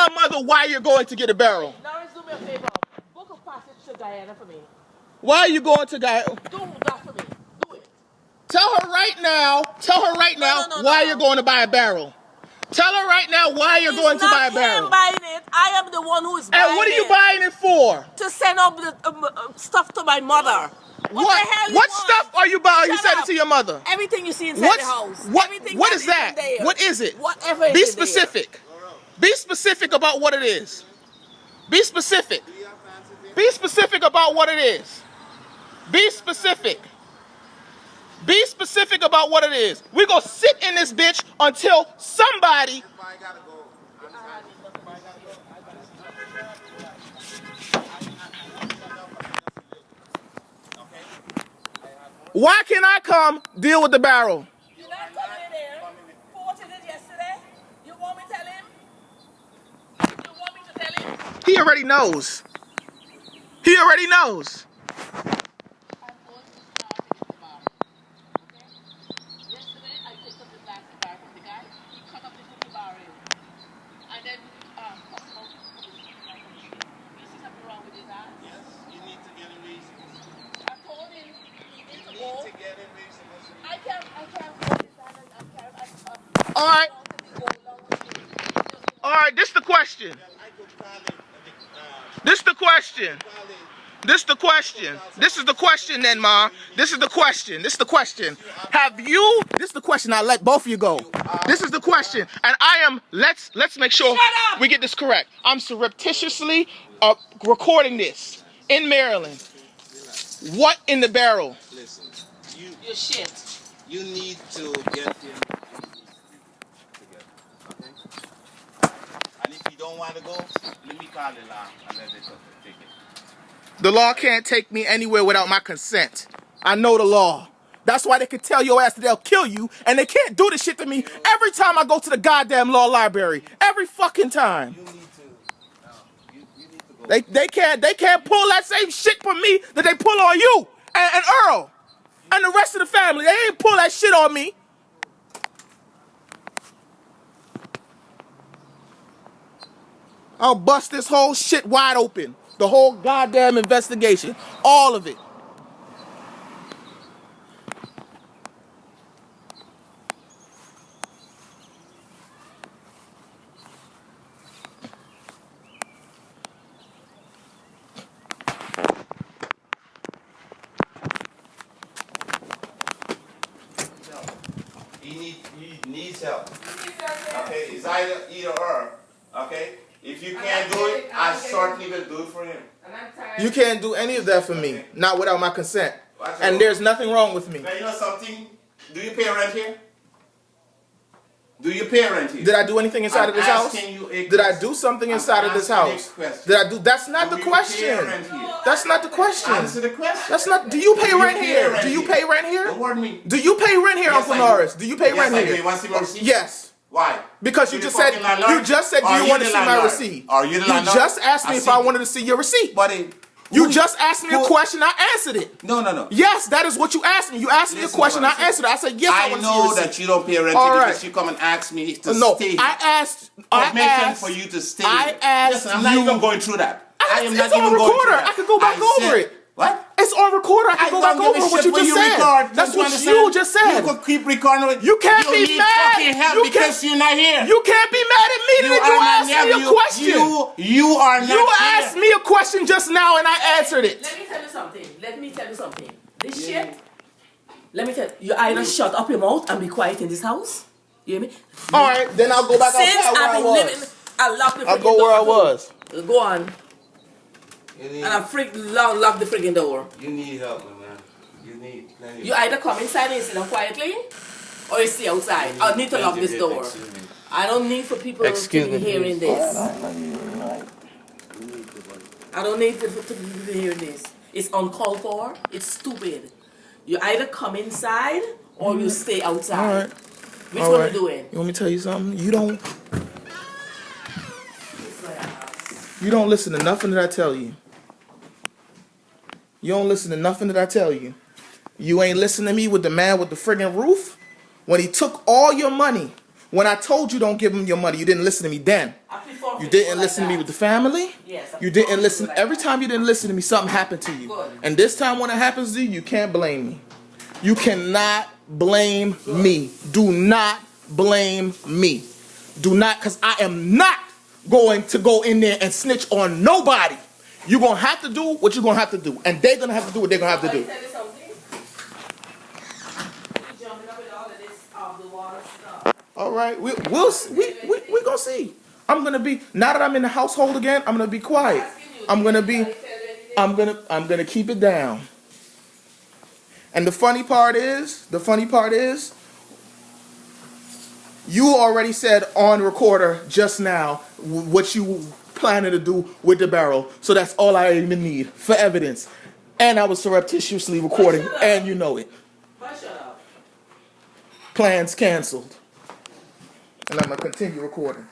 my mother why you're going to get a barrel. Lawrence, do me a favor. Book a passage to Guyana for me. Why are you going to Guyana? Do that for me. Do it. Tell her right now why you're going to buy a barrel. Tell her right now why you're going to buy a barrel. I'm buying it. I am the one who is buying it. And what are you buying it for? To send up the stuff to my mother. What stuff are you buying? You said it to your mother. Everything you see inside the house. What is that? What is it? Whatever is Be specific. Be specific about what it is. Be specific. Be specific about what it is. Be specific. Be specific about what it is. We're going to sit in this bitch until somebody... Why can't I come deal with the barrel? You're not coming in there. Fought it yesterday. You want me to tell him? You want me to tell him? He already knows. He already knows. All right, this the question. This is the question then, Ma. This is the question. This is the question. This is the question. I'll let both of you go. This is the question. And let's make sure we get this correct. I'm surreptitiously recording this in Maryland. What in the barrel? Listen, your shit. You need to get him together, okay? And if you don't want to go, let me call the law and let them take it. The law can't take me anywhere without my consent. I know the law. That's why they can tell your ass that they'll kill you, and they can't do this shit to me every time I go to the goddamn law library. Every fucking time. You need to go. They can't pull that same shit from me that they pull on you and Earl and the rest of the family. They ain't pull that shit on me. I'll bust this whole shit wide open. The whole goddamn investigation. All of it. He needs help. Okay, it's either or. Okay? If you can't do it, I certainly will do it for him. You can't do any of that for me, not without my consent. And there's nothing wrong with me. Now, you know something? Do you pay rent here? Do you pay rent here? Did I do anything inside of this house? Did I do something inside of this house? Did I do? That's not the question. That's not the question. Answer the question. That's not. Do you pay rent here? Do you pay rent here? Don't worry me. Do you pay rent here, Uncle Norris? Do you pay rent here? You want to see my receipt? Yes. Why? Because you just said you want to see my receipt. Are you the landlord? You just asked me if I wanted to see your receipt. Buddy. You just asked me a question, I answered it. No. Yes, that is what you asked me. You asked me a question, I answered it. I said, yes, I want to see your receipt. I know that you don't pay rent because you come and ask me to stay. I asked for you to stay. I asked Listen, I'm not even going through that. I am not even going through that. I could go back over it. What? It's on recorder. I can go back over what you just said. That's what you just said. You could keep recording. You can't be mad. You need fucking help because you're not here. You can't be mad at me that you asked me a question. You are not here. You asked me a question just now and I answered it. Let me tell you something. This shit, let me tell you, you either shut up your mouth and be quiet in this house. You hear me? Alright, then I'll go back outside where I was. I'll go where I was. Go on. And I lock the friggin' door. You need help, man. You need plenty. You either come inside and sit down quietly, or you stay outside. I need to lock this door. I don't need for people to be hearing this. I don't need for people to be hearing this. It's uncalled for. It's stupid. You either come inside or you stay outside. All right. Which one are you doing? You want me to tell you something? You don't listen to nothing that I tell you. You don't listen to nothing that I tell you. You ain't listen to me with the man with the friggin' roof. When he took all your money, When I told you don't give them your money, you didn't listen to me then. I prefer You to didn't do listen like to me that. with the family. Yes, I You prefer didn't to do listen. like Every that. time you didn't listen to me, something happened to you. Good. And this time when it happens to you, you can't blame me. You cannot blame me. Do not blame me. Do not, because I am not going to go in there and snitch on nobody. You're going to have to do what you're going to have to do. And they're going to have to do what they're going to have to do. Tell you something? You jumping up with all of this the water stuff. All right, we're gonna see. I'm gonna be, now that I'm in the household again, I'm gonna be quiet. I'm gonna keep it down. And the funny part is, you already said on recorder just now what you planning to do with the barrel. So that's all I even need for evidence. And I was surreptitiously recording, and you know it. But shut up. Plans canceled. And I'm gonna continue recording.